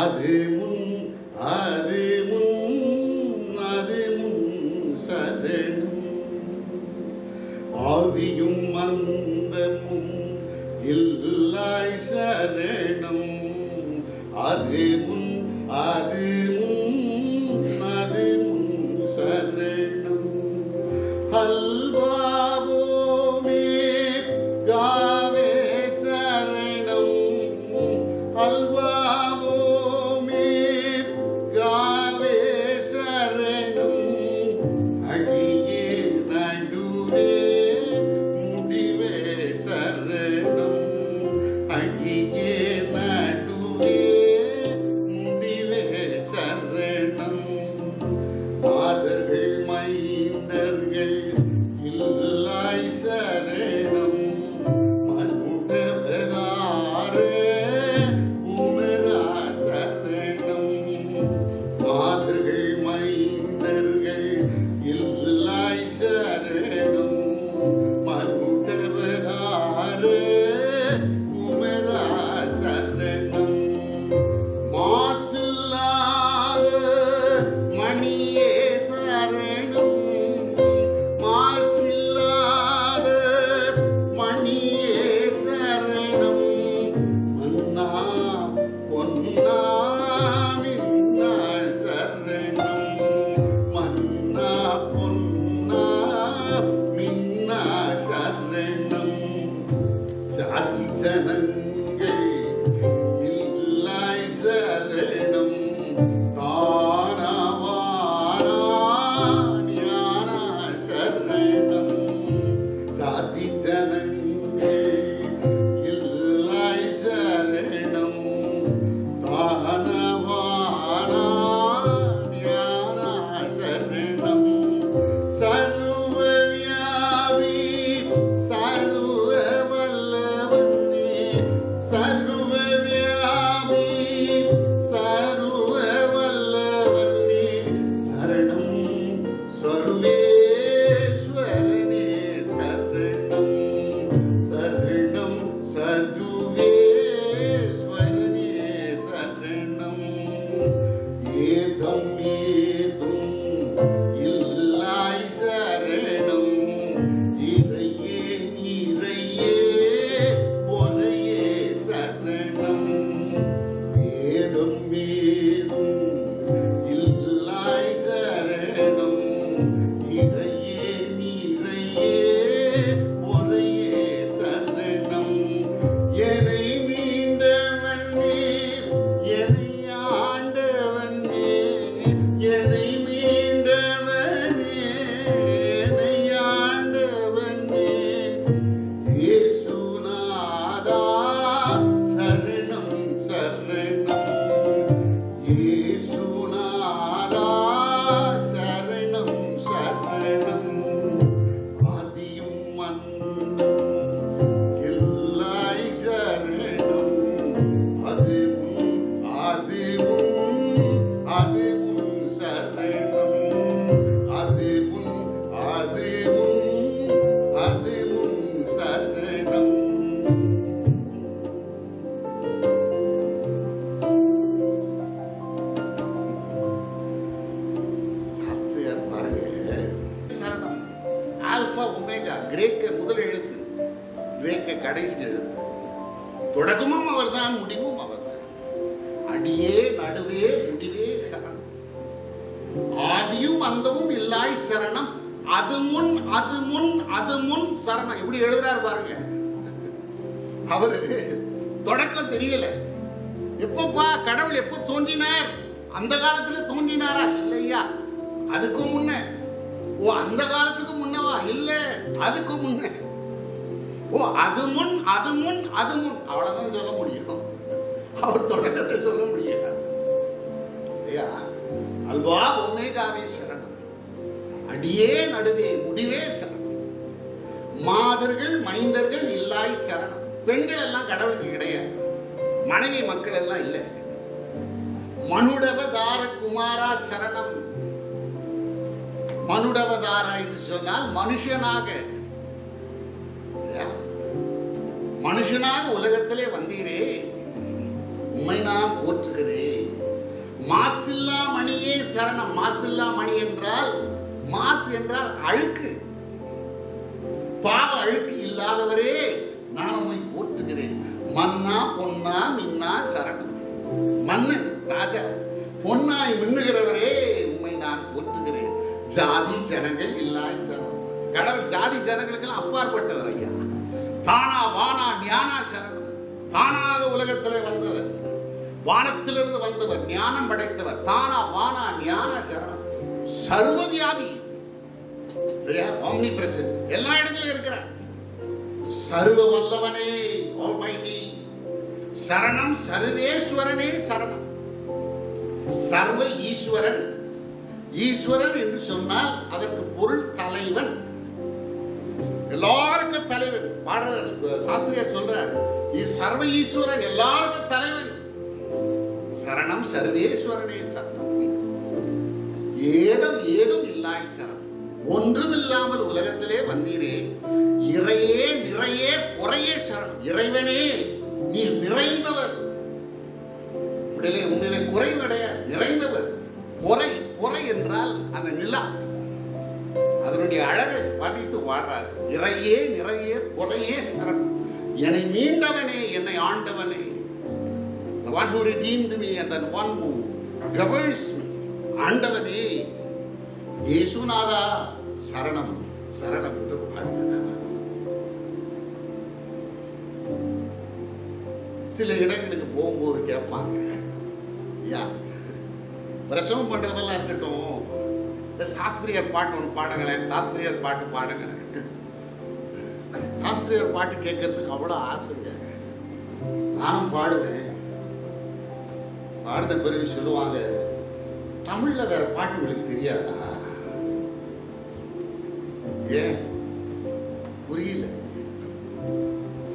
அது முன் அது முன் அது முன் சரணம். ஆதியும் அந்தமும் இல்லாய் சரணம். அது முன் அது முன் அது முன் சரணம். அல்வாவோமே காவே சரணம். அல்வாவோமே காவே சரணம். அடியே நடுவே முடிவே சரணம். அடியே நடுவே முடிவே சரணம். மாதர்கள் மைந்தர்கள் இல்லாய் சரணம். மனுடவராரே உமரா சரணம். மாதர்கள் மைந்தர்கள் இல்லாய் சரணம். மனுடவராரே உமரா சரணம். மாசில்லாத மணியே சரணம். மாசில்லாத மணியே சரணம். மன்னா பொன்னா மின்னா சரணம். மன்னா பொன்னா மின்னா சரணம். ஜாதி ஜனங்கள் இல்லாய் சரணம். தானவானா ஞான சரணம். ஜாதி ஜனங்கள் இல்லாய் சரணம். தானவானா ஞான சரணம். சர்வ வியாபி சர்வ வல்லவனே. சர்வ வியாபி சர்வ வல்லவனே சரணம். சர்வேஸ்வரனே சரணம். சரணம் சர்வேஸ்வரனே சரணம். ஏதம் ஏதும் இல்லாய் சரணம். இறையே நீரையே ஒரையே சரணம். ஏதம் ஏதும் இல்லாய் சரணம். இறையே நீரையே ஒரையே சரணம். என்னை மீண்டவனே என்னை ஆண்டவனே. என்னை மீண்டவனே என்னை ஆண்டவனே. இயேசுநாதா சரணம் சரணம். இயேசுநாதா சரணம் சரணம். ஆதியும் அந்தமும் இல்லாய் சரணம். அது முன் அது முன் அது முன் சரணம். அது முன் அது முன் அது முன் சரணம். சாஸ்திரியார் பாருங்க, சரணம் ஆல்பா ஒமேகா, கிரேக்க முதல் எழுத்து, கிரேக்க கடைசி எழுத்து. தொடக்கமும் அவர்தான், முடிவும் அவர்தான். அடியே நடுவே முடிவே சரணம். ஆதியும் அந்தமும் இல்லாய் சரணம். அது முன் அது முன் அது முன் சரணம். எப்படி எழுதுறாரு பாருங்க. அவரு தொடக்கம் தெரியல. எப்பப்பா கடவுள் எப்போ தோன்றினார்? அந்த காலத்துல தோன்றினாரா? இல்லையா, அதுக்கு முன்ன. ஓ, அந்த காலத்துக்கு முன்னவா? இல்ல, அதுக்கு முன்ன. ஓ, அது முன் அது முன் அது முன், அவ்வளவுதான் சொல்ல முடியும். அவர் தொடக்கத்தை சொல்ல முடியாது. அல்வா ஒமேகாவே சரணம். அடியே நடுவே முடிவே சரணம். மாதர்கள் மைந்தர்கள் இல்லாய் சரணம். பெண்கள் எல்லாம் கடவுளுக்கு கிடையாது, மனைவி மக்கள் எல்லாம் இல்லை. மனுடவதார குமாரா சரணம். மனுடவதாரா என்று சொன்னால் மனுஷனாக உலகத்திலே வந்தீரே, உம்மை நான் போற்றுகிறேன். மாசில்லா மணியே சரணம். மாசில்லா மணி என்றால், மாசு என்றால் அழுக்கு, பாவ அழுக்கு இல்லாதவரே நான் உம்மை போற்றுகிறேன். மன்னா பொன்னா மின்னா சரணம். மன்னன் ராஜா, பொன்னாய் மின்னுகிறவரே உம்மை நான் போற்றுகிறேன். ஜாதி ஜனங்கள் இல்லாய் சரணம். கடவுள் ஜாதி ஜனங்களுக்கெல்லாம் அப்பாற்பட்டவர் ஐயா. தானா வானா ஞானா சரணம். தானாக உலகத்தில் வந்தவர், வானத்திலிருந்து வந்தவர், ஞானம் படைத்தவர். தானா வானா ஞான சரணம். சர்வவியாபி, omnipresent, எல்லா இடத்திலும் இருக்கிறார். சர்வ வல்லவனே, ஆல்மைட்டி சரணம். சர்வேஸ்வரனே சரணம். சர்வ ஈஸ்வரன். ஈஸ்வரன் என்று சொன்னால் அதற்கு பொருள் தலைவன், எல்லாருக்கும் தலைவன். பாடலர் சாஸ்திரியார் சொல்றார், சர்வ ஈஸ்வரன், எல்லாருக்கும் தலைவன். சரணம் சர்வேஸ்வரனே சரணம். ஏதும் ஏதும் இல்லாய் சரணம். ஒன்றும் இல்லாமல் உலகத்திலே வந்தீரே, இறையே நிறையே பொறையே சரணம். இறைவனே நீ நிறைந்தவர், உன்னிலே குறைவு கிடையாது, நிறைந்தவர். பொறை, பொறை என்றால் அந்த நிலா, அதனுடைய அழகை படித்து வாடுறார். இறையே நிறையே பொறையே சரணம். என்னை மீண்டவனே, என்னை ஆண்டவனே, the one who redeemed me and the one who governs me. ஆண்டவனே இயேசுநாதா சரணம் சரணம் என்று வாழ்த்துகிறார். சில இடங்களுக்கு போகும்போது கேட்பாங்க, ஐயா பிரசவம் பண்றதெல்லாம் இருக்கட்டும், இந்த சாஸ்திரியர் பாட்டு ஒன்று பாடுங்களேன், சாஸ்திரியர் பாட்டு பாடுங்க. சாஸ்திரியர் பாட்டு கேட்கறதுக்கு அவ்வளோ ஆசைங்க. நானும் பாடுவேன். பாடின பிறகு சொல்லுவாங்க, தமிழ்ல வேற பாட்டு உங்களுக்கு தெரியாதா? ஏன் புரியல?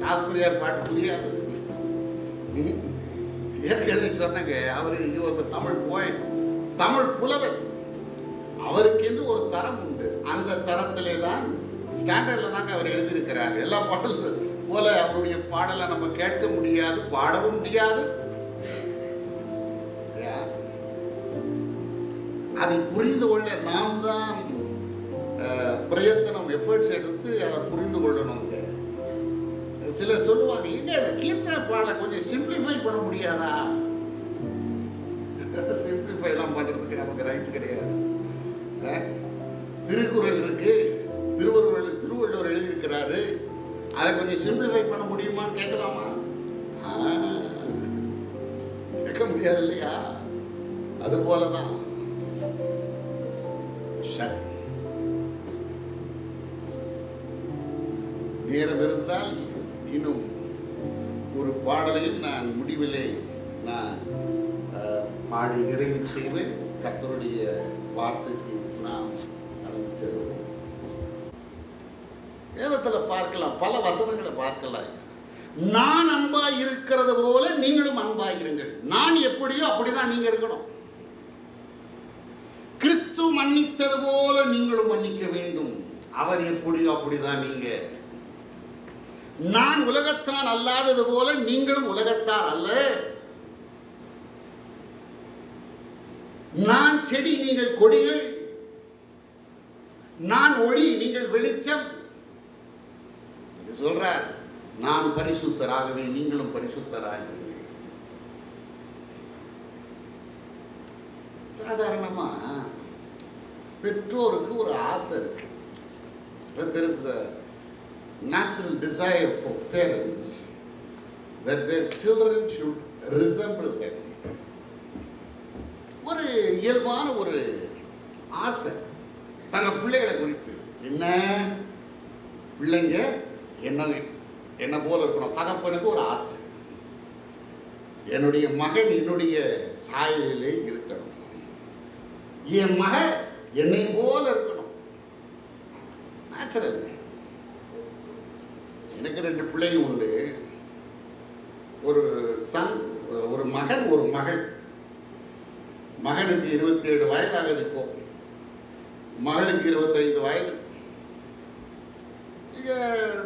சாஸ்திரியார் பாட்டு புரியாது. ஏற்கனவே சொன்னங்க, அவரு தமிழ் போயட், தமிழ் புலவர். அவருக்கென்று ஒரு தரம் உண்டு. அந்த தரத்திலே தான், ஸ்டாண்டர்ட்ல தாங்க அவர் எழுதியிருக்கிறார். எல்லா பாடல்கள் போல அவருடைய பாடலை நம்ம கேட்க முடியாது, பாடவும் முடியாது. அதை புரிந்து கொள்ள நாம் தான் பிரயத்தனம், எஃபர்ட்ஸ் எடுத்து அதை புரிந்து கொள்ளணும். சிலர் சொல்லுவாங்க, எங்க கீர்த்தனை பாடலை கொஞ்சம் சிம்பிளிஃபை பண்ண முடியாதா? சிம்பிளிஃபை எல்லாம் பண்றதுக்கு நமக்கு ரைட் கிடையாது. திருக்குறள் இருக்கு, திருவள்ளுவர் எழுதியிருக்கிறாரு, அதை கொஞ்சம் சிம்பிளிஃபை பண்ண முடியுமான்னு கேட்கலாமா? கேட்க முடியாது இல்லையா? அது போலதான் நேரம் இருந்தால் இன்னும் ஒரு பாடலையும் நான் முடிவிலே நான் பாடி நிறைவு செய்வேன். கர்த்தருடைய வார்த்தைக்கு நாம் நடந்து செல்வோம். வேதத்துல பார்க்கலாம், பல வசனங்களை பார்க்கலாம். நான் அன்பாய் இருக்கிறது போல நீங்களும் அன்பாய் இருங்கள். நான் எப்படியோ அப்படிதான் நீங்க இருக்கணும். கிறிஸ்து மன்னித்தது போல நீங்களும் மன்னிக்க வேண்டும். அவர் எப்படியோ அப்படிதான் நீங்க. நான் உலகத்தான் அல்லாதது போல நீங்களும் உலகத்தார் அல்ல. நான் செடி, நீங்கள் கொடிகள். நான் ஒளி, நீங்கள் வெளிச்சம். சொல்றார், நான் பரிசுத்தராகவே நீங்களும் பரிசுத்தராக. சாதாரணமா பெற்றோருக்கு ஒரு ஆசை இருக்கு. There is a natural desire for parents that their children should resemble them. ஒரு இயல்பான ஒரு ஆசை தங்கள் பிள்ளைகளை குறித்து. என்ன பிள்ளைங்க என்ன போல இருக்கணும். தகப்பனுக்கு ஒரு ஆசை, என்னுடைய மகன் என்னுடைய சாயலிலே இருக்கணும், என் மகன் என்னை போல இருக்கணும். நேச்சுரல். எனக்கு 2 பிள்ளைங்க உண்டு. ஒரு சன், ஒரு மகன், ஒரு மகள். மகனுக்கு 27 வயதாகுது இப்போ, மகளுக்கு 25 வயது.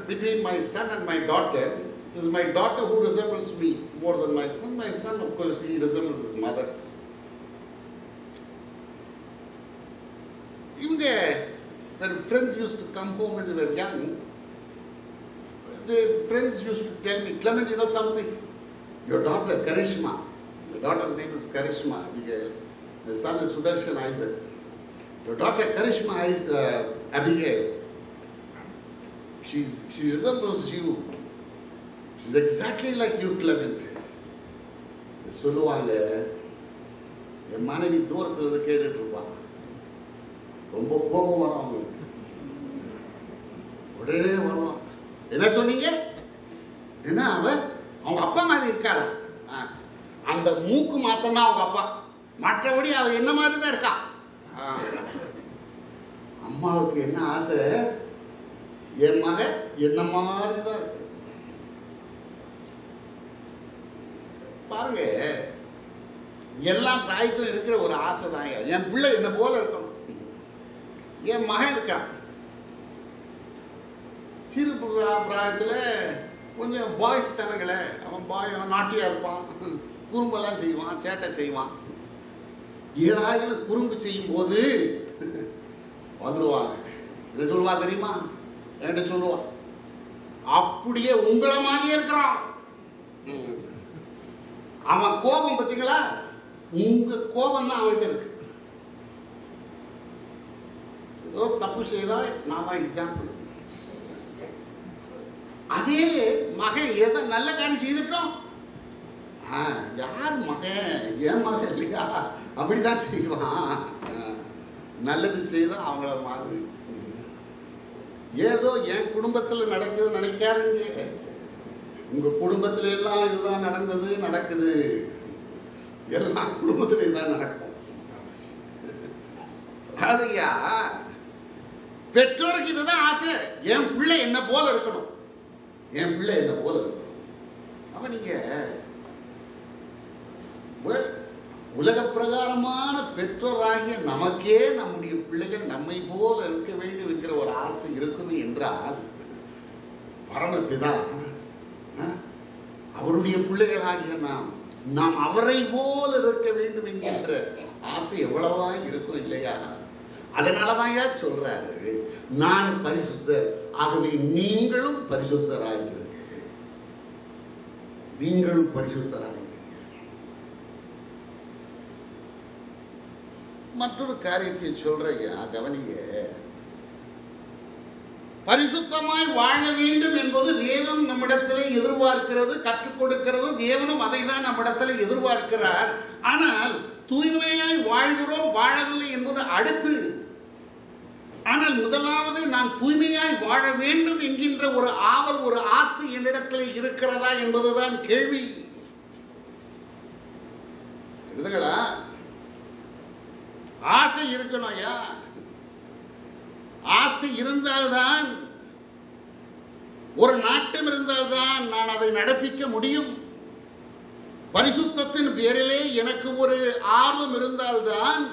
Between my son and my daughter, it is my daughter who resembles me more than my son. My son, of course, he resembles his mother. இவங்க their friends used to come home when they were young. The friends used to tell me, Clement, you know something? Your daughter Karishma, your daughter's name is Karishma. The son is Sudarshan Isaac. Your daughter Karishma is Abigail. She resembles you. She's exactly like you, Clement. சொல்லுவாங்க. என் மனைவி தூரத்துல இருந்து கேட்டுட்டு இருப்பான். ரொம்ப கோபம் வரும் அவங்களுக்கு. உடனே வருவான். என்ன சொன்னீங்க? என்ன அவங்க அப்பா மாதிரி இருக்காளா? அந்த மூக்கு மாத்தம்தான் அவங்க அப்பா, மற்றபடி அவ என்ன மாதிரி தான் இருக்கா. அம்மாவுக்கு என்ன ஆசை, என் மக என்ன மாதிரி தான் இருக்கு. பாருங்க, எல்லா தாய்க்கும் இருக்கிற ஒரு ஆசை தாங்க, என் பிள்ளை என்ன போல இருக்கணும். என் மகன் இருக்கான், சிறு பிராயத்தில் கொஞ்சம் பாய்ஸ் தானுங்களே, அவன் நாட்டியா இருப்பான், குறும்பெல்லாம் செய்வான், சேட்டை செய்வான். ஏதாவது குறும்பு செய்யும் போது வந்துடுவாங்க. இதை சொல்லுவா தெரியுமா? என்கிட்ட சொல்லுவா, அப்படியே உங்களை மாதிரியே இருக்கிறான். அவன் கோபம் பார்த்தீங்களா, உங்க கோபம் தான் அவன்கிட்ட இருக்கு. ஏதோ தப்பு செய்தால் நான் தான் எக்ஸாம்பிள். அதே மகன் ஏதோ நல்ல காரியம் செய்துட்டோம், யார் மகன், ஏன் மகன் இல்லையா, அப்படிதான் செய்வான். நல்லது செய்தா அவங்கள மாதிரி. ஏதோ என் குடும்பத்தில் நடக்குது நினைக்காதீங்க, உங்க குடும்பத்துல எல்லாம் இதுதான் நடந்தது, நடக்குது. எல்லா குடும்பத்திலும் இதுதான் நடக்கும். அதையா பெற்றோருக்கு இதுதான் ஆசை, என் பிள்ளை என்ன போல இருக்கணும், என் பிள்ளை என்ன போல இருக்கணும். அப்ப நீங்க உலக பிரகாரமான பெற்றோராகிய நமக்கே நம்முடைய பிள்ளைகள் நம்மை போல இருக்க வேண்டும் என்கிற ஒரு ஆசை இருக்குது என்றால், பரமபிதா அவருடைய பிள்ளைகளாகிய நாம் அவரை போல இருக்க வேண்டும் என்கின்ற ஆசை எவ்வளவா இருக்கும் இல்லையா? அதனாலதான் சொல்றாரு, நான் பரிசுத்தர், ஆகவே நீங்களும் பரிசுத்தராக, நீங்களும் பரிசுத்தராக. மற்றொரு காரியத்தை சொல்றீங்க, கவனிங்க. பரிசுத்தமாய் வாழ வேண்டும் என்பது வேதம் நம்மிடத்திலே எதிர்பார்க்கிறது, கற்றுக் கொடுக்கிறது. தேவனும் அதை தான் நம்மிடத்திலே எதிர்பார்க்கிறார். ஆனால் தூய்மையாய் வாழ்கிறோம் வாழவில்லை என்பது அடுத்து. ஆனால் முதலாவது நாம் தூய்மையாய் வாழ வேண்டும் என்கின்ற ஒரு ஆவல், ஒரு ஆசை என்னிடத்திலே இருக்கிறதா என்பதுதான் கேள்வி. இதுங்களா ஆசை இருக்கணும் ஐயா. ஆசை இருந்தால்தான், ஒரு நாட்டம் இருந்தால்தான் நான் அதை நடப்பிக்க முடியும். பரிசுத்தத்தின் பேரிலே எனக்கு ஒரு ஆர்வம் இருந்தால்தான்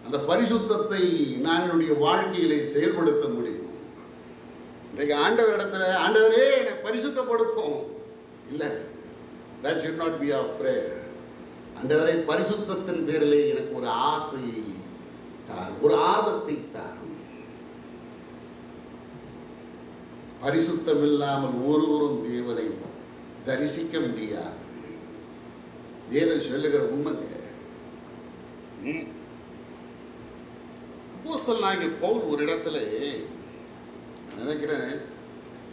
அந்த பரிசுத்தத்தை நான் என்னுடைய வாழ்க்கையிலே செயல்படுத்த முடியும். இன்றைக்கு ஆண்டவரிடத்துல, ஆண்டவரே என்னை பரிசுத்தப்படுத்தும் இல்லை, that should not be our prayer. ஆண்டவரே பரிசுத்தத்தின் பேரிலே எனக்கு ஒரு ஆசையை தாரும், ஒரு ஆர்வத்தை தாரும். பரிசுத்தம் இல்லாமல் ஒருவரும் தேவனை தரிசிக்க முடியாது. வேதம் சொல்லுகிற உண்மைங்க. அப்போஸ்தலனாகிய பவுல் ஒரு இடத்துல, நினைக்கிறேன்,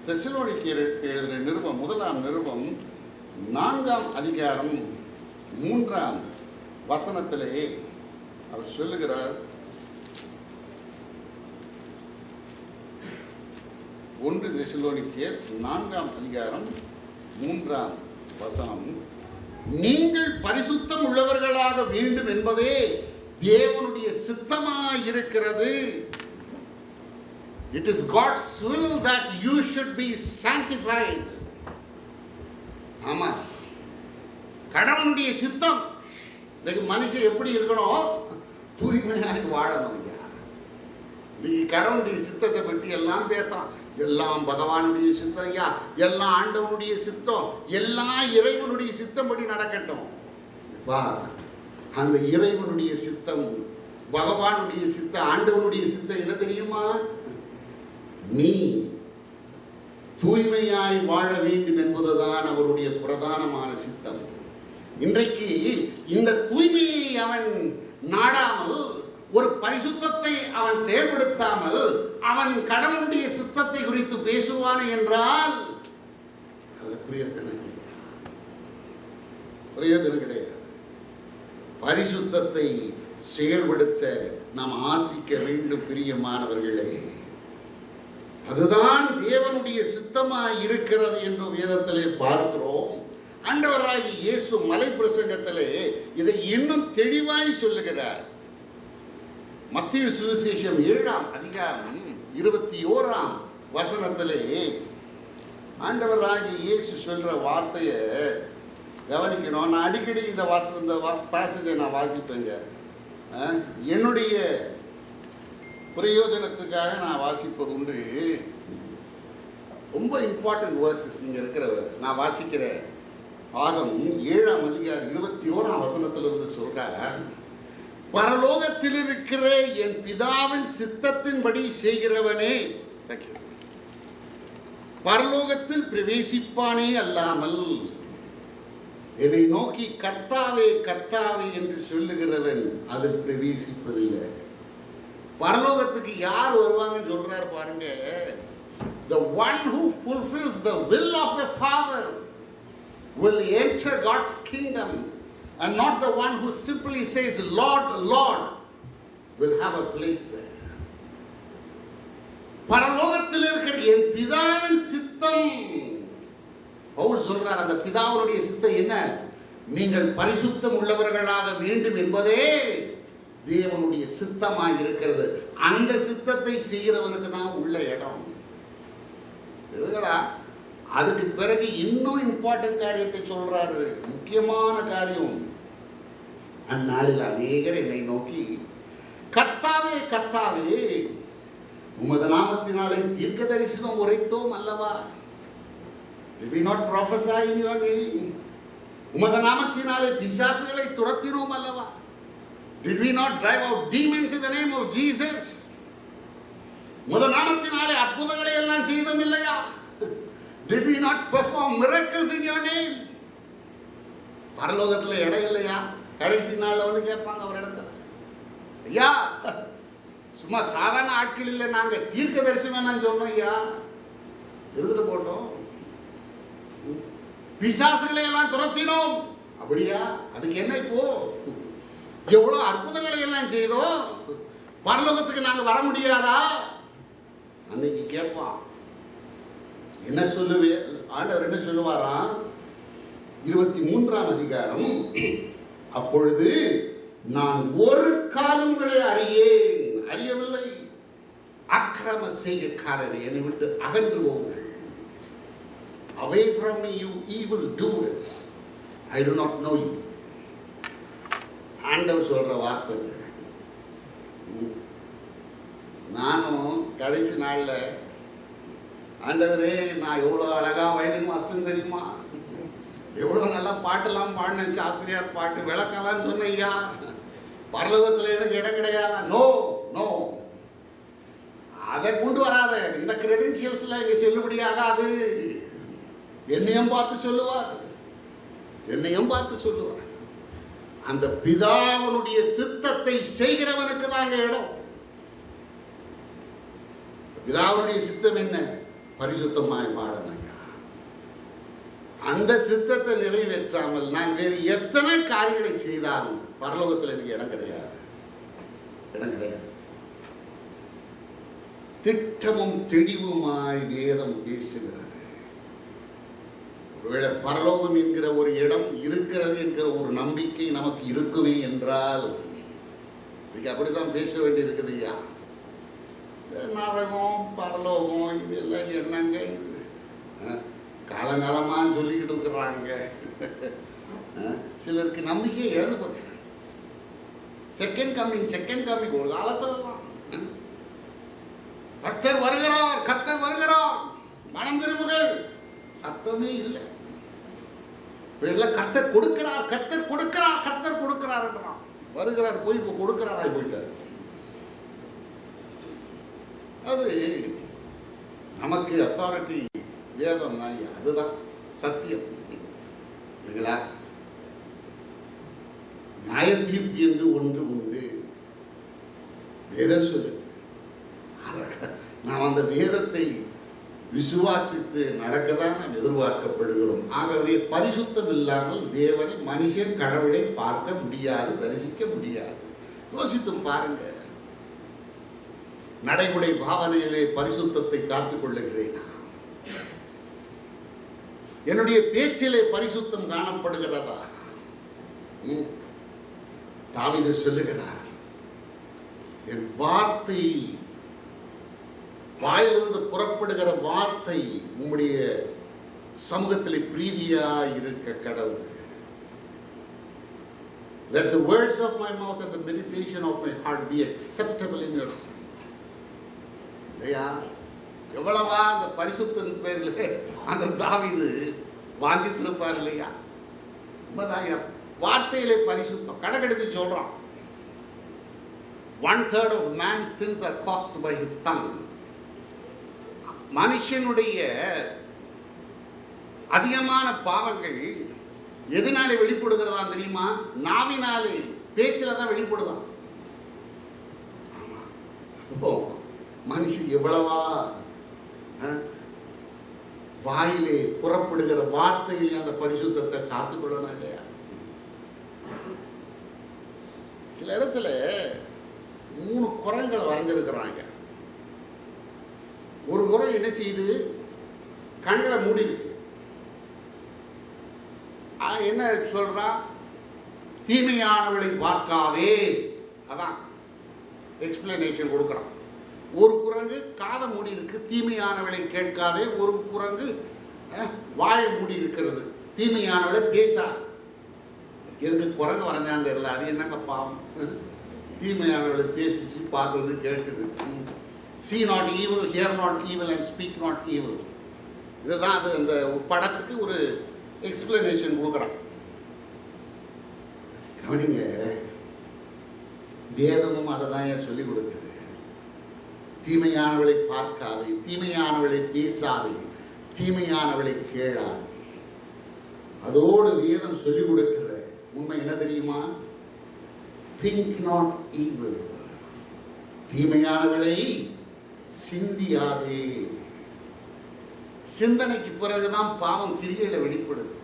தெசலோனிக்கேயர் எழுதின நிருபம், 1ஆம் நிருபம் 4ஆம் அதிகாரம் 3ஆம் வசனத்திலே அவர் சொல்லுகிறார், 1 தெசலோனிக்கேயர் 4ஆம் அதிகாரம் 3ஆம் வசனம், நீங்கள் பரிசுத்தம் உள்ளவர்களாக வேண்டும் என்பதே தேவனுடைய சித்தமாயிருக்கிறது. It is God's will that you should be sanctified. ஆமா, கடவுளுடைய சித்தம். இன்னைக்கு மனுஷன் எப்படி இருக்கணும், தூய்மையாக வாழணும். நீ கடவுளுடைய சித்தத்தை பற்றி எல்லாம் பேசலாம், எல்லாம் பகவானுடைய சித்தம் ஐயா, எல்லாம் ஆண்டவனுடைய சித்தம், எல்லாம் இறைவனுடைய சித்தம் படி நடக்கட்டும். அந்த இறைவனுடைய சித்தம் பகவானுடைய சித்தம், ஆண்டவனுடைய சித்தம் என்ன தெரியுமா? நீ தூய்மையாய் வாழ வேண்டும் என்பதுதான் அவருடைய பிரதானமான சித்தம். இன்றைக்கு இந்த தூய்மையை அவன் நாடாமல், ஒரு பரிசுத்தத்தை அவன் செயல்படுத்தாமல் அவன் கடவுளுடைய சித்தத்தை குறித்து பேசுவான் என்றால் அது பிரயோஜனம் கிடையாது. பரிசுத்தத்தை செயல்படுத்த நாம் ஆசிக்க வேண்டும் பிரியமானவர்களே. அதுதான் தேவனுடைய சித்தமாய் இருக்கிறது என்று வேதத்திலே பார்க்கிறோம். ஆண்டவராகிய இயேசு மலை பிரசங்கத்திலே இதை இன்னும் தெளிவாய் சொல்லுகிறார். மத்தேயு சுவிசேஷம் 7ஆம் அதிகாரம் 21ஆம் வசனத்திலே ஆண்டவராகிய இயேசு சொல்ற வார்த்தையை கவனிக்கணும். நான் அடிக்கடி இந்த பாசத்தை நான் வாசிப்பேங்க. என்னுடைய பிரயோஜனத்துக்காக நான் வாசிப்பது உண்டு. ரொம்ப இம்பார்ட்டன்ட் வேர்சஸ் இங்க இருக்கிற நான் வாசிக்கிற பாகம் 7ஆம் அதிகாரம் 21ஆம் வசனத்திலிருந்து சொல்றார், பரலோகத்தில் இருக்கிற என் பிதாவின் சித்தத்தின்படி செய்கிறவனே பரலோகத்தில் பிரவேசிப்பானே அல்லாமல் என்னை நோக்கி கர்த்தாவே கர்த்தாவே என்று சொல்லுகிறவன் அதில் பிரவேசிப்பதில்லை. பரலோகத்துக்கு யார் வருவாங்கன்னு சொல்றாரு பாருங்க. The one who fulfills the will of the Father will enter God's kingdom, and not the one who simply says Lord, Lord will have a place there. பரலோகத்தில் இருக்கிற என் பிதாவின் சித்தம், பவுல் சொல்றார், அந்த பிதாவுடைய சித்தம் என்ன? நீங்கள் பரிசுத்தம் உள்ளவர்களாக வேண்டும் என்பதே தேவனுடைய சித்தமாய் இருக்கிறது. அந்த சித்தத்தை செய்கிறவனுக்கு தான் உள்ள இடம். அதுக்கு பிறகு இன்னும் இம்பார்ட்டன்ட் காரியத்தை சொல்றாரு, முக்கியமான காரியம். அந்நாளில் அநேகர் என்னை நோக்கி கர்த்தாவே கர்த்தாவே உமது நாமத்தினாலே தீர்க்க தரிசனம் உரைத்தோம் அல்லவா? Did we not prophesy in your name? உமது நாமத்தினாலே பிசாசுகளை துரத்தினோம் அல்லவா? Did we not drive out demons in the name of Jesus? உமது நாமத்தினாலே அற்புதங்களை எல்லாம் செய்தோம் இல்லையா? Did we not perform miracles in your name? பரலோகத்தில் இடம் இல்லையா? கடைசி நாள்ல வந்து கேட்பாங்க ஒரு இடத்துல, ஐயா சும்மா சாதாரண ஆட்கள் இல்லை, நாங்க தீர்க்க தரிசனம் நான் சொன்னோம், ஐயா இருந்துட்டு போட்டோம், பிசாசுகளை எல்லாம் துரத்தினோம், அப்படியா? அதுக்கு என்ன இப்போ? எவ்வளவு அற்புதங்களை எல்லாம் செய்தோம், பரலோகத்துக்கு நாங்க வர முடியாதா? அன்னைக்கு கேட்பான். என்ன சொல்லுவே ஆண்டவர் என்ன சொல்லுவாராம்? 23ஆம் அதிகாரம், அப்பொழுது நான் ஒரு காலம் உங்களை அறியவில்லை, அக்கிரம செய்கைக்காரரை என்னை விட்டு அகன்று போங்கள். Away from me, you evil doers, I do not know you. ஆண்டவர் சொல்ற வார்த்தை. நானும் கடைசி நாள்ல, ஆண்டவரே நான் எவ்வளவு அழகா வயலின் வாசித்தேன் தெரியுமா, எவ்வளவு நல்லா பாட்டெல்லாம் பாடினேன், சாஸ்திரியார் பாட்டு விளக்கலாம் சொன்னையா, பரலோகத்தில் எனக்கு இடம் கிடையாதா? நோ நோ, அதை கொண்டு வராத, இந்த கிரெடென்ஷியல்ஸ்ல இங்க செல்லுபடியாகாது. என்னையும் பார்த்து சொல்லுவார், என்னையும் பார்த்து சொல்லுவார். அந்த பிதாவினுடைய சித்தத்தை செய்கிறவனுக்கு தாங்க இடம். பிதாவுடைய சித்தம் என்ன? பரிசுத்தமாய் வாழணும். அந்த சித்தத்தை நிறைவேற்றாமல் நான் வேறு எத்தனை காரியங்களை செய்தாலும் பரலோகத்தில் எனக்கு இடம் கிடையாது, இடம் கிடையாது. திட்டமும் தெளிவுமாய் வேதம் பேசுகிறது. ஒருவேளை பரலோகம் என்கிற ஒரு இடம் இருக்கிறது என்கிற ஒரு நம்பிக்கை நமக்கு இருக்குமே என்றால், இதுக்கு அப்படித்தான் பேச வேண்டி இருக்குது. ஐயா நரகம் பரலோகம் இது எல்லாம் என்னங்க? இது காலங்காலமா சொல்லிக்கிட்டு இருக்கிறாங்க. சிலருக்கு நம்பிக்கையை இழந்து போச்சு. செகண்ட் கம்மிங் ஒரு காலத்துல கர்த்தர் வருகிறார் மனம் திரும்புகள், சத்தமே இல்லை. கர்த்தர் கொடுக்கிறார் என்றான். வருகிறார், போய் இப்போ கொடுக்கிறாராய் போயிட்டார். அது நமக்கு அத்தாரிட்டி வேதம், அதுதான் சத்தியம் இல்லைங்களா? நியாய தீர்ப்பு என்று ஒன்று உண்டு, வேதம் சொல்லுது. நாம் அந்த வேதத்தை விசுவாசித்து நடக்கதான் நாம் எதிர்பார்க்கப்படுகிறோம். ஆகவே பரிசுத்தம் இல்லாமல் தேவனை மனுஷன் கடவுளை பார்க்க முடியாது, தரிசிக்க முடியாது. யோசித்து பாருங்க. நடைமுறை பாவனையிலே பரிசுத்தத்தை காத்துக் கொள்ளுகிறேன். என்னுடைய பேச்சிலே பரிசுத்தம் காணப்படுகிறதா? தாவீது சொல்லுகிறார், என் வார்த்தை, வாயிலிருந்து புறப்படுகிற வார்த்தை உம்முடைய சமூகத்தில் பிரீதியா இருக்க கடவுள். Let the words of my mouth and the meditation of my heart be acceptable in your sight. இல்லையா? எவ்வளவா அந்த பரிசுத்தின் பேரில் அந்த தாவீது வாஞ்சித்திருப்பார் இல்லையா? வார்த்தையிலே பரிசுத்தம். கணக்கெடுத்து சொல்றான், 1/3 of man's sins are caused by his tongue. மனுஷனுடைய அதிகமான பாவங்கள் எதனாலே வெளிப்படுகிறதா தெரியுமா? நாவினாலே, பேச்சில தான் வெளிப்படுதான். மனுஷன் எவ்வளவா வாயிலே புறப்படுகிற வார்த்தையிலே அந்த பரிசுத்தத்தை காத்துக்கொள்ளணும் இல்லையா? சில இடத்துல 3 குரங்கள் வரைஞ்சிருக்கிறாங்க. ஒரு குரம் என்ன செய்யுது? கண்களை மூடி இருக்கு. என்ன சொல்றா? தீமையானவளை பார்க்காதே. அதான் எக்ஸ்பிளனேஷன் கொடுக்குறான். ஒரு குரங்கு காதை மூடி இருக்கு, தீமையானவளை கேட்காதே. ஒரு குரங்கு வாயை மூடி இருக்கிறது, தீமையானவளை பேசாது. எதுக்கு குரங்கு வரைஞ்சான்னு தெரியல. அது என்னங்க பாவம்? தீமையானவளை பேசிச்சு, பார்த்தது, கேட்டது. See not evil, hear not evil and speak not evil. இதுதான் அது. அந்த படத்துக்கு ஒரு எக்ஸ்பிளனேஷன் கொடுக்குறான். கவனிங்க, வேதமும் அதை தான் ஏன் சொல்லிக் கொடுக்குது. தீமையானவளை பார்க்காதே, தீமையானவளை பேசாதே, தீமையானவளை கேளாதே. அதோடு வேதம் சொல்லிக் கொடுக்கிற உண்மை என்ன தெரியுமா? Think not evil. தீமையானவளை சிந்தியாதே. சிந்தனைக்கு பிறகுதான் பாவம் கிரியையில வெளிப்படுது.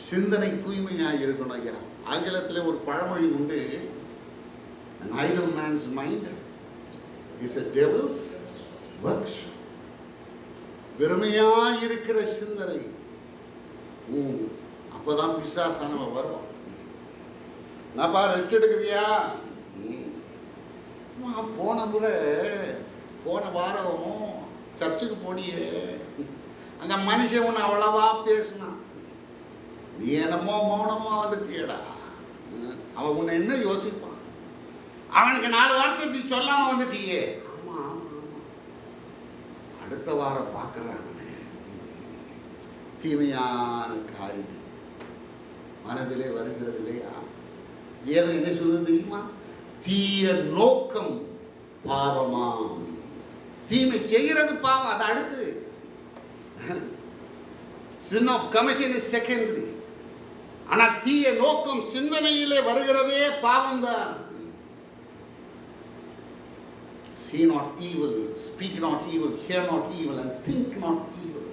சிந்தனை தூய்மையாக இருக்கணும் ஐயா. ஆங்கிலத்தில் ஒரு பழமொழி உண்டு, an idle man's mind is a devil's workshop. வெறுமையாக இருக்கிற சிந்தனை, அப்பதான் பிசாசானவன் வருவான். நான்ப்பா ரெஸ்ட் எடுக்கிறியா? போன வாரம் சர்ச்சுக்கு போனியே, அங்க மனுஷன் ஒன்று அவ்வளவா பேசினான், நீ என்னமோ மௌனமா வந்துட்டியடா. அவன் உன்னை என்ன யோசிப்பான்? அவனுக்கு 4 வார்த்தை நீ சொல்லாம வந்துட்டியே. ஆமா ஆமா ஆமா, அடுத்த வாரம் பார்க்கறான். தீமையான காரியம் மனதிலே வருகிறது இல்லையா? வேதம் என்ன சொல்லுது தெரியுமா? தீய நோக்கம் பாவமாம். தீமை செய்கிறது பாவம், அது அடுத்து. sin of commission is secondary. ஆனால் தீய நோக்கம் சிந்தனையிலே வருகிறதே பாவம் தான். See not evil, speak not evil, hear not evil and think not evil.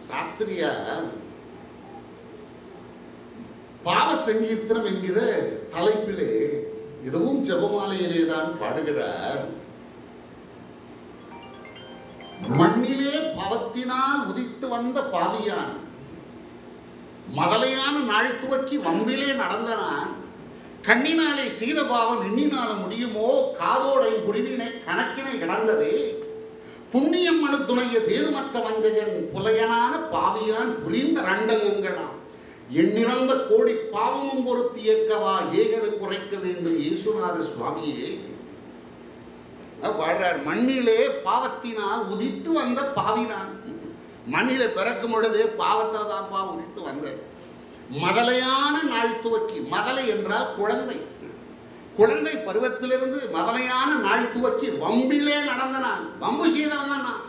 சாஸ்திரியார் பாவ சங்கீர்த்தனம் என்கிற தலைப்பிலே இதுவும் ஜெபமாலையிலே தான் பாடுகிறார். மண்ணிலே பாவத்தினால் உதித்து வந்த பாவியான், மதலையான நாள் துவக்கி வம்பிலே நடந்தனான், கண்ணினாலே செய்த பாவம் எண்ணினால முடியுமோ, காதோடை குருவினை கணக்கினை கிடந்ததே, புண்ணியம் மனு துணைய தேதுமற்ற வஞ்சகன் புலையனான பாவியான் புரிந்த ரண்டங்கங்களாம், எண்ணிறந்த கோடி பாவமும் பொறுத்து ஏற்கவா ஏகரு குறைக்க வேண்டும் இயேசுநாத சுவாமியே பாடுறார். மண்ணிலே பாவத்தினால் உதித்து வந்த பாவினான், மண்ணில பிறக்கும் பொழுதே பாவத்துல தான்ப்பா உதித்து வந்தேன். மதலையான நாள் துவக்கி, மதலை என்றால் குழந்தை, குழந்தை பருவத்திலிருந்து மதலையான நாள் துவக்கி வம்பிலே நடந்த நான், வம்பு செய்தவன் தான் நான்.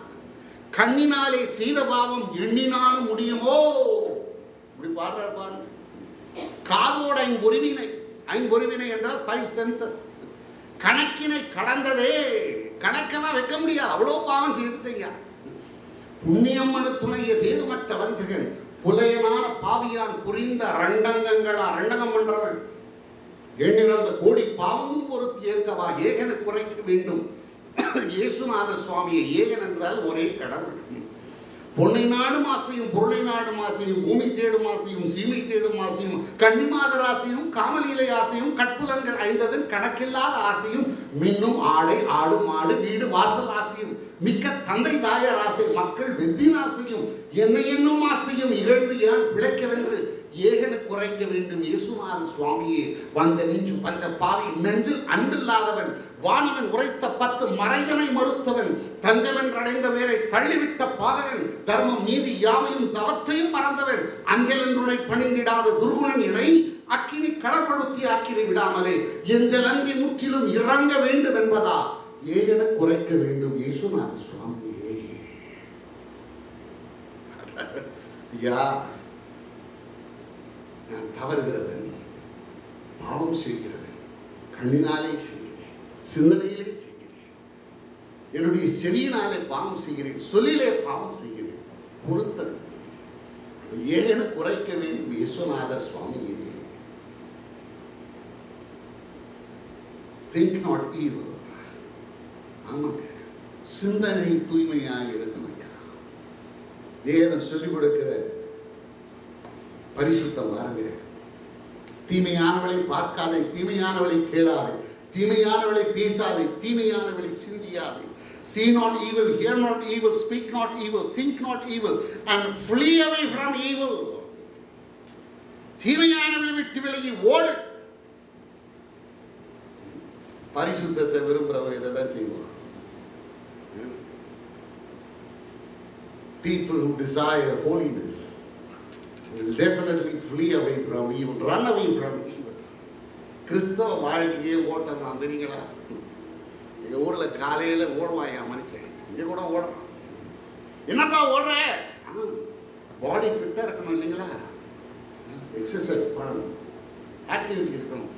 கண்ணினாலே செய்த பாவம் எண்ணினாலும் முடியுமோ? இப்படி பாடுறார் பாருங்க. காதோட ஐம்பொறிவினை, ஐம்பொறிவினை என்றால் 5 senses, கணக்கினை கடந்ததே. கணக்கெல்லாம் வைக்க முடியாது, அவ்வளோ பாவம் செய்துட்டீங்க. புண்ணியம் மனு துணைய தேதுமற்ற வஞ்சகன், புலையனான பாவியான் புரிந்த ரண்டங்கங்களா, ரண்டகம் பண்றவன் எண்ணிறந்த கோடி பாவமும் பொறுத்து ஏற்கவா ஏகனை குறைக்க வேண்டும். இயேசுநாத சுவாமியை, ஏகன் என்றால் ஒரே கடவுள். பொன்னை நாடும் ஆசையும் பொருளை நாடும் ஆசையும் பூமி தேடும் ஆசையும் சீமை தேடும் ஆசையும் கன்னிமாதர் ஆசையும் காமலீலை ஆசையும் கற்புலன்கள் ஐந்ததன் கணக்கில்லாத ஆசையும் மின்னும் ஆடை ஆடும் மாடு வீடு வாசல் ஆசையும் மிக்க தந்தை தாயார் ஆசை மக்கள் வெத்தின் ஆசையும் என்னை என்னும் ஆசையும் இகழ்ந்து ஏன் பிழைக்கவென்று ஏகனை குறைக்க வேண்டும். இயேசுநாத சுவாமியே, வஞ்ச நெஞ்சு பஞ்ச பாவி நெஞ்சில் அன்பில்லாதவன், வானவன் உரைத்த 10 மறைதனை மறுத்தவன், தஞ்சமென்றடைந்த வேரை தள்ளிவிட்ட பாதகன், தர்மம் நீதி யாவையும் தவத்தையும் மறந்தவன், அஞ்சல் என்றுனை பணிந்திடாத துர்குணன் இணை அக்கினி கடப்படுத்தி ஆக்கினை விடாமலே எஞ்சல் அஞ்சி முற்றிலும் இறங்க வேண்டும் என்பதா ஏகனை குறைக்க வேண்டும். இயேசுநாத சுவாமியே, யா நான் தவறுகிறவன், பாவம் செய்கிறவன், கண்ணினாலே செய்கிறேன், சிந்தனையிலே செய்கிறேன், என்னுடைய செவியினாலே பாவம் செய்கிறேன், சொல்லிலே பாவம் செய்கிறேன், பொறுத்தல் ஏகனை குறைக்க வேண்டும். விஸ்வநாதர் சுவாமியே, think not evil. ஆமாங்க, சிந்தனை தூய்மையாக இருக்கணும். ஐயா, வேதம் சொல்லிக் கொடுக்கிற பரிசுத்தம் பாருங்க. தீமையானவளை பார்க்காதே, தீமையானவளை கேளாதே, தீமையானவளை பேசாதே, தீமையானவளை சிந்தியாதே. See not evil, hear not evil, speak not evil, think not evil, and flee away from evil. தீமையானவளை விட்டு விலகி ஓடு. பரிசுத்தத்தை விரும்புறவங்க இதை தான் செய்வோம். People who desire holiness will definitely flee away from evil, run away from evil. கிறிஸ்தவ வாழ்க்கையே ஓட்டம் தான், தெரியுங்களா? எங்க ஊர்ல காலையில ஓடுவான் என் மனுஷன், இங்க கூட ஓடுறான். என்னப்பா ஓடுற? பாடி ஃபிட்டா இருக்கணும் இல்லைங்களா? எக்ஸசைஸ் பண்ணணும், ஆக்டிவிட்டி இருக்கணும்.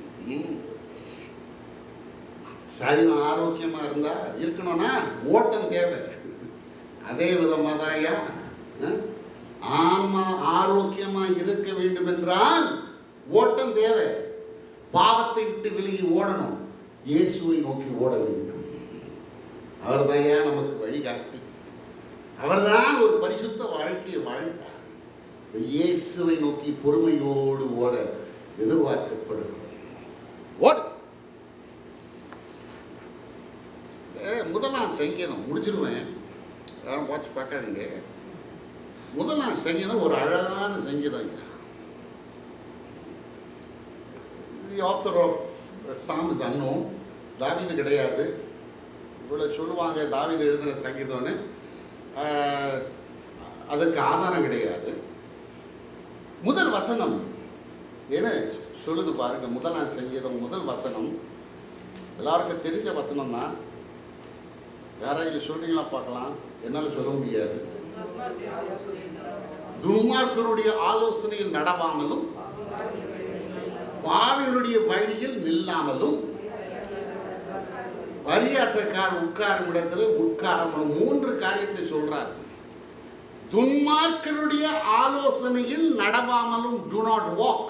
சரீரம் ஆரோக்கியமா இருந்தா இருக்கணும்னா ஓட்டம் தேவை. அதே விதமா தான் ஐயா, ஆன்மா ஆரோக்கியமா இருக்க வேண்டும் என்றால் ஓட்டம் தேவை. பாவத்தை விட்டு விலகி ஓடணும், இயேசுவை நோக்கி ஓட வேண்டும். அவர் தான் நமக்கு வழிகாட்டி, அவர்தான் ஒரு பரிசுத்த வாழ்க்கையை வாழ்ந்தார். இயேசுவை நோக்கி பொறுமையோடு ஓட எதிர்பார்க்கப்படும். ஓடு. முதலாம் சங்கீதம் முடிச்சிருவேன், யாரும் வாட்சி பார்க்காதீங்க. முதலாம் சங்கீதம் ஒரு அழகான சங்கீதம். The author of psalm is unknown. தாவீது கிடையாது. இவ்வளோ சொல்லுவாங்க தாவீது எழுதின சங்கீதம்னு, அதற்கு ஆதாரம் கிடையாது. முதல் வசனம் என்ன சொல்லுது பாருங்க. முதலாம் சங்கீதம் முதல் வசனம் எல்லாருக்கும் தெரிஞ்ச வசனம் தான். யாராவது சொல்றீங்களா பார்க்கலாம்? என்னால சொல்ல முடியாது. துன்மார்க்கருடைய ஆலோசனையில் நடவாமலும் பாவிகளுடைய வழியில் நில்லாமலும் பரியாசக்கார் உட்காரும் இடத்துல உட்காரணும். 3 காரியத்தை சொல்றார். துன்மார்க்கருடைய ஆலோசனையில் நடவாமலும், do not walk.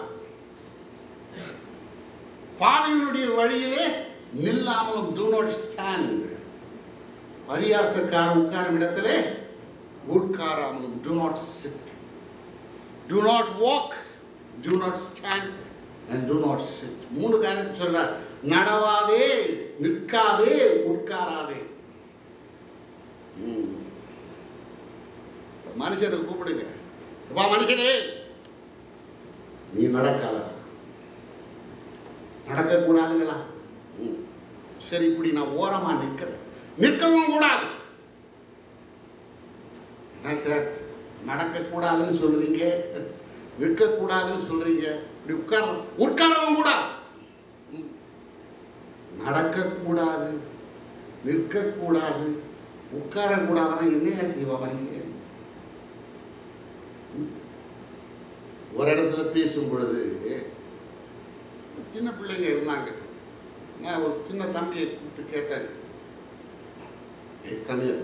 பாவிகளுடைய வழியிலே நில்லாமலும், do not stand. பரியாசக்கார் உட்காரும் இடத்திலே உட்காராமலும், do not sit. Do not walk, do not stand, and do not sit. 3 காரியத்தை சொல்றார். நடவாதே, நிற்காதே, உட்காராதே. மனுஷனை கூப்பிடுங்க, மனுஷனே நீ நடக்காத, நடக்க கூடாதுங்களா? சரி, இப்படி நான் ஓரமா நிற்கிறேன், நிற்கவும் கூடாது. என்ன சார் நடக்கக்கூடாதுன்னு சொல்றீங்க, நிற்கக்கூடாதுன்னு சொல்றீங்க, இப்படி உட்காரவும் கூட நடக்கக்கூடாது, நிற்கக்கூடாது, உட்காரக்கூடாதுன்னா என்னையா செய்வா மனுஷங்க? ஒரு இடத்துல பேசும் பொழுது சின்ன பிள்ளைங்க இருந்தாங்க. நான் ஒரு சின்ன தம்பியை கூப்பிட்டு கேட்டேன், come here.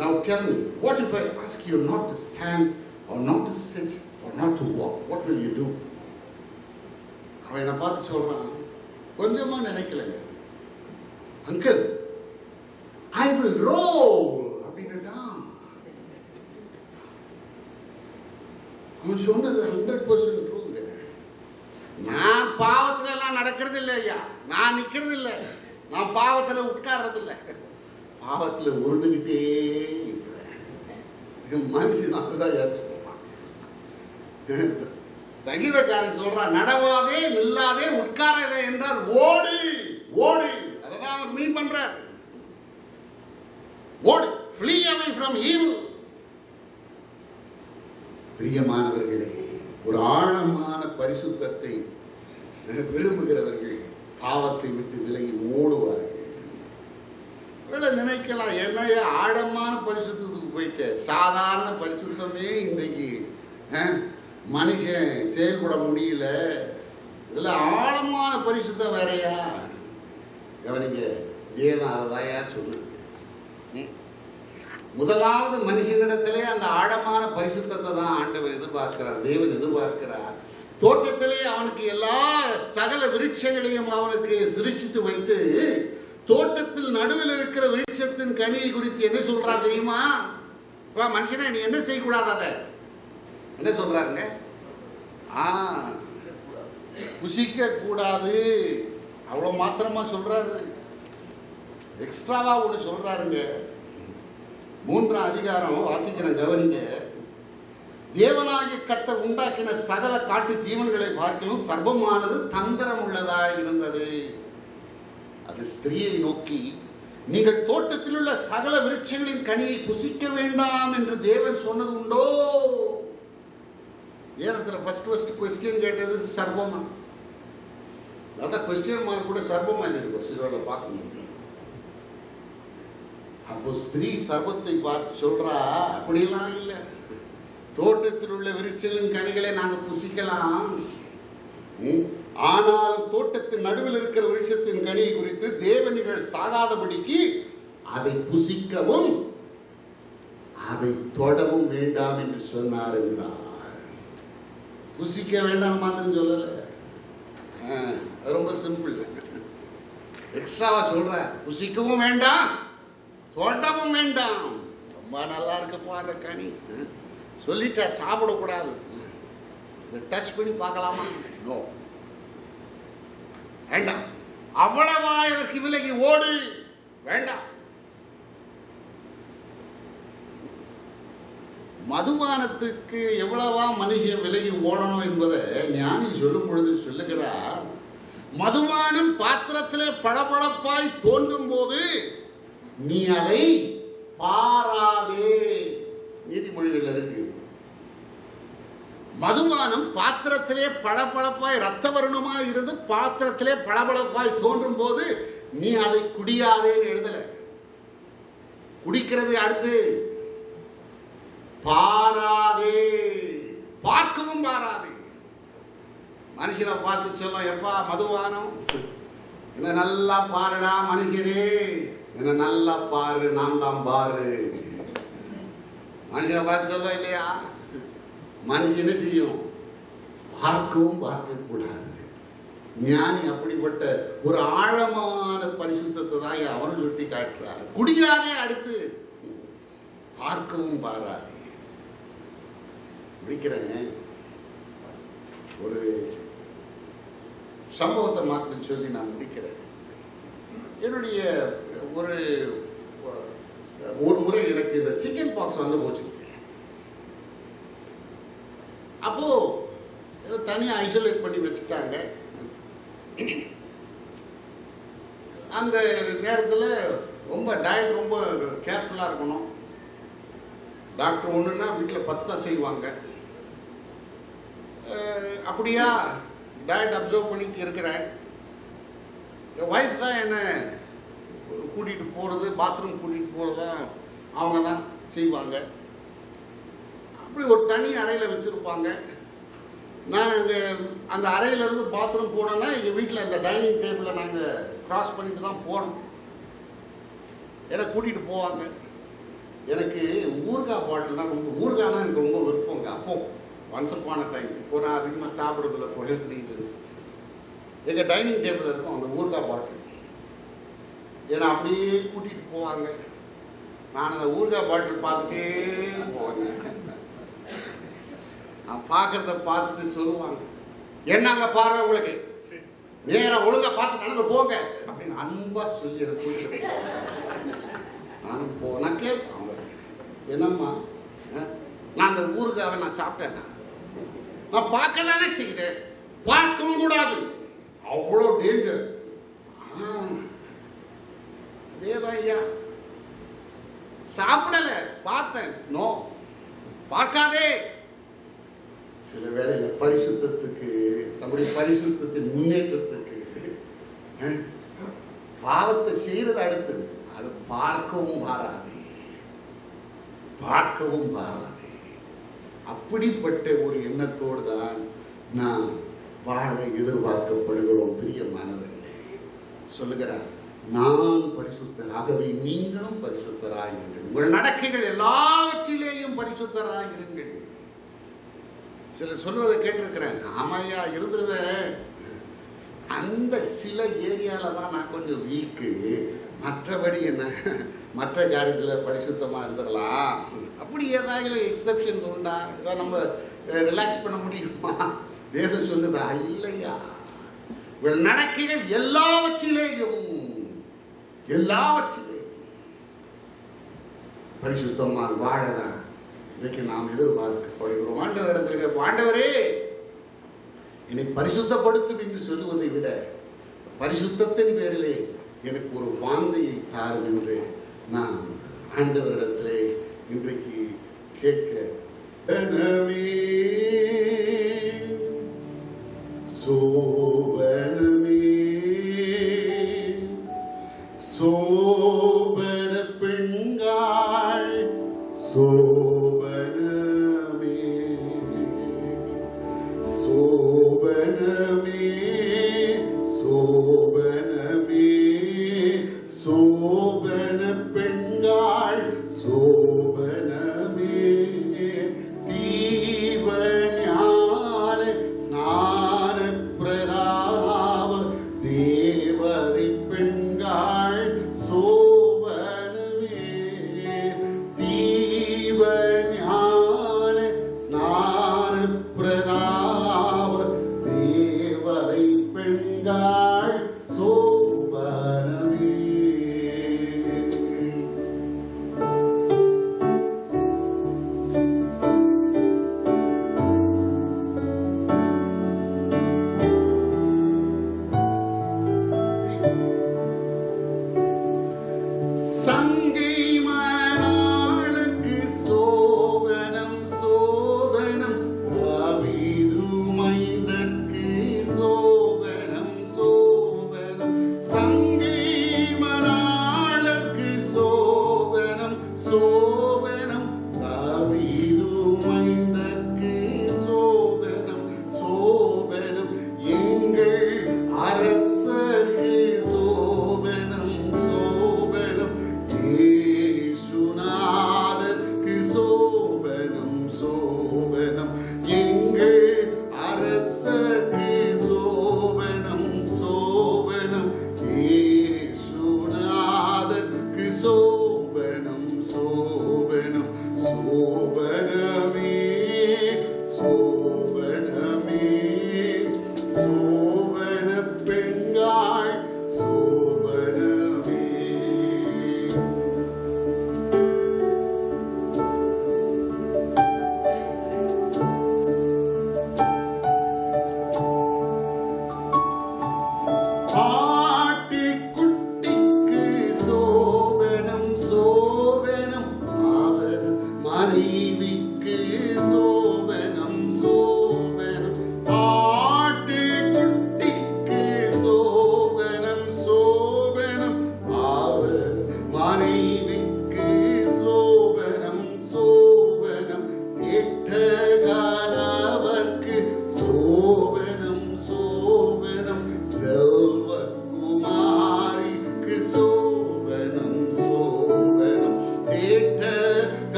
Now tell me, what if I ask you not to stand or not to sit or not to walk? What will you do? அவன் என்னை பார்த்து சொல்றான், கொஞ்சமா நினைக்கலங்க அங்கிள், I will roll அப்படின்னுட்டான். அவன் சொன்னது 100% ட்ரூங்க. நான் பாவத்துல எல்லாம் நடக்கிறது இல்லை ஐயா, நான் நிக்கிறது இல்லை, நான் பாவத்துல உட்கார்றது இல்லை, பாவத்துல உருண்டுகிட்டே இருக்கிறேன். மனுஷன் அப்படிதான் யாரும் சொல்றான். சங்கீதக்காரன் சொல்றான், நடவாதே நில்லாதே உட்காராதே என்றால் ஓடு ஓடு. அதான் அவர் மீன் பண்றார். ஓடு, flee away from evil. பிரியமானவர்களே, ஒரு ஆழமான பரிசுத்தத்தை விரும்புகிறவர்கள் பாவத்தை விட்டு விலகி ஓடுவார்கள். நினைக்கலாம், என்னைய ஆழமான பரிசுத்தத்துக்கு போயிட்டு சாதாரண பரிசுத்தமே இன்றைக்கு மனுஷன் செயல்பட முடியல, இதுல ஆழமான பரிசுத்தம் வேறையா? கவனிங்க, வேதம் அதான் யார் சொல்லுது. முதலாவது மனுஷனிடத்திலே அந்த ஆழமான பரிசுத்தத்தை தான் ஆண்டவர் எதிர்பார்க்கிறார், தேவன் எதிர்பார்க்கிறார். தோட்டத்திலே அவனுக்கு எல்லா சகல விருட்சங்களையும் அவனுக்கு சிருஷ்டித்து வைத்து தோட்டத்தில் நடுவில் இருக்கிற விருட்சத்தின் கனியை குறித்து என்ன சொல்றார் தெரியுமா? மனுஷனே நீ என்ன செய்யக்கூடாது, அதை என்ன சொல்றாருங்க? புசிக்க கூடாது, அவ்வளவு மாத்திரமா சொல்றாரு. எக்ஸ்ட்ராவா ஒண்ணு சொல்றாருங்க. 3ஆம் அதிகாரம் வாசிக்கிறேன், கவனிங்க. தேவனாகிய கர்த்தர் உண்டாக்கின சகல காட்டு ஜீவன்களை பார்க்கணும் சர்வமானது தந்திரம் உள்ளதாய் இருந்தது. அது ஸ்திரீயை நோக்கி, நீங்கள் தோட்டத்தில் உள்ள சகல விருட்சங்களின் கனியை புசிக்க வேண்டாம் என்று தேவன் சொன்னது உண்டோ? ஏனத்துல ஃபர்ஸ்ட் கொஸ்டின் கேட்டது சர்வமா. அதான் கொஸ்டின் மார்க் கூட சர்வமா இருக்கு, சிலோட பார்க்க முடியும். அப்போ ஸ்திரீ சர்வத்தை பார்த்து சொல்றா, அப்படியெல்லாம் இல்லை, தோட்டத்தில் உள்ள விருட்சங்களின் கனிகளை நாங்க புசிக்கலாம், ஆனால் தோட்டத்தின் நடுவில் இருக்கிற விருட்சத்தின் கனியை குறித்து தேவனிகள் சாகாதபடிக்கு அதை புசிக்கவும் அதை தொடவும் வேண்டாம் என்று சொன்னார் என்றார். புசிக்க வேண்டாம் மாத்திரம் சொல்லல, ரொம்ப சிம்பிள். எக்ஸ்ட்ராவா சொல்ற, புசிக்கவும் வேண்டாம் தொடவும் வேண்டாம். ரொம்ப நல்லா இருக்குப்பா அந்த கனி, சொல்லிட்டார் சாப்பிடக்கூடாது. டச் பண்ணி பார்க்கலாமா? நோ, வேண்டாம். அவ்வளவா எனக்கு விலகி ஓடு, வேண்டாம். மதுபானத்துக்கு எவ்வளவா மனுஷன் விலகி ஓடணும் என்பதை ஞானி சொல்லும் பொழுது சொல்லுகிறார். மதுபானம் பாத்திரத்திலே பளபளப்பாய் தோன்றும் போது நீ அதை பாராதே. நீதிமொழிகள் இருக்கு. மதுபானம் பாத்திரத்திலே பளபளப்பாய் ரத்த வருணமாய் இருந்து பாத்திரத்திலே பளபளப்பாய் தோன்றும் போது நீ அதை குடியாதேன்னு எழுதல. குடிக்கிறது அடுத்து பாராதே, பார்க்கவும் பாராதே. மனுஷனை பார்த்து சொல்லும், எப்பா மதுபானம் என்ன நல்லா பாருடா மனுஷனே, என்ன நல்லா பாரு, நான் தான் பாரு. மனுஷனை பார்த்து சொல்ல இல்லையா? மனுஷனை செய்யும், பார்க்கவும் பார்க்க கூடாது. ஞானி அப்படிப்பட்ட ஒரு ஆழமான பரிசுத்தத்தை தான் அவரும் சுட்டி காட்டுறாரு. குடியாதே அடுத்து பார்க்கவும் பாராதே. முடிக்கிறேன், ஒரு சம்பவத்தை மாத்திரம் சொல்லி நான் முடிக்கிறேன். என்னுடைய ஒரு முறை எனக்கு இந்த சிக்கன் பாக்ஸ் வந்து போச்சு. அப்போ தனியா ஐசோலேட் பண்ணி வச்சுட்டாங்க. அந்த நேரத்தில் ரொம்ப டயட் ரொம்ப கேர்ஃபுல்லா இருக்கணும். டாக்டர் ஒன்றுன்னா வீட்டில் 10 செய்வாங்க. அப்படியா டயட் அப்சர்வ் பண்ணிட்டு இருக்கிறேன். என் ஒய்ஃப் தான் என்னை கூட்டிகிட்டு போகிறது, பாத்ரூம் கூட்டிகிட்டு போகிறது தான் அவங்க தான் செய்வாங்க. அப்படி ஒரு தனி அறையில் வச்சுருப்பாங்க. நான் அந்த அறையிலேருந்து பாத்ரூம் போனோன்னா எங்கள் வீட்டில் அந்த டைனிங் டேபிளில் நாங்கள் க்ராஸ் பண்ணிட்டு தான் போனோம். என்னை கூட்டிகிட்டு போவாங்க. எனக்கு ஊறுகாய் பாட்டில்னா ஊறுகாய்னா எனக்கு ரொம்ப விருப்பங்க. அப்போ ஒன்ஸ் அப்பான டைம். இப்போ நான் அதிகமாக சாப்பிட்றதில்ல ஃபார் ஹெல்த் ரீசன்ஸ். எங்கள் டைனிங் டேபிளில் இருக்கும் அந்த ஊறுகாய் பாட்டில். என்னை அப்படியே கூட்டிகிட்டு போவாங்க. நான் அந்த ஊறுகாய் பாட்டில் பார்த்துட்டே போவேங்க. நான் பார்க்கறத பார்த்துட்டு சொல்லுவாங்க, என்னங்க பார்வை உங்களுக்கு, நேரம் ஒழுங்கா பார்த்து நடந்து போங்க அப்படின்னு அன்பா சொல்லி எனக்கு நான் போனா கேட்பேன். அவங்க என்னம்மா, நான் அந்த ஊருக்காக நான் சாப்பிட்டேன், நான் பார்க்கலானே செய்தேன், பார்க்கவும் கூடாது, அவ்வளோ டேஞ்சர். அதேதான் ஐயா, சாப்பிடல, பார்த்தேன், நோ பார்க்காதே. சில வேளையில பரிசுத்தத்துக்கு, நம்முடைய பரிசுத்தத்தின் முன்னேற்றத்துக்கு பாவத்தை செய்யறது அடுத்தது, அது பார்க்கவும் பாராது, பார்க்கவும் பாராது. அப்படிப்பட்ட ஒரு எண்ணத்தோடு தான் நாம் வாழ எதிர்பார்க்கப்படுகிறோம். பிரியமானவர்களே, சொல்லுகிறார், நான் பரிசுத்தர், ஆகவே நீங்களும் பரிசுத்தராயிருங்கள், உங்கள் நடக்கைகள் எல்லாவற்றிலேயும் பரிசுத்தராயிருங்கள். சில சொல்வதை கேட்டிருக்கிறேன். ஆமையா இருந்துருவேன், அந்த சில ஏரியால தான் நான் கொஞ்சம் வீக்கு, மற்றபடி என்ன மற்ற காரியத்தில் பரிசுத்தமாக இருந்துடலாம். அப்படி ஏதாவது எக்ஸப்ஷன்ஸ் உண்டா? இதான் நம்ம ரிலாக்ஸ் பண்ண முடியுமா? வேதம் சொல்லுதா? இல்லையா? நடக்கைகள் எல்லாவற்றிலேயும் பரிசுத்தமாக வாழதான் இன்றைக்கு நாம் எதிர்பார்க்கப்படுகிறோம். ஆண்டவரிடத்தில், ஆண்டவரே என்னை பரிசுத்தப்படுத்தும் என்று சொல்லுவதை விட பரிசுத்தத்தின் பேரிலே எனக்கு ஒரு வாஞ்சையை தாரும் என்று நான் ஆண்டவரிடத்திலே இன்றைக்கு கேட்க, சோவனமே சோ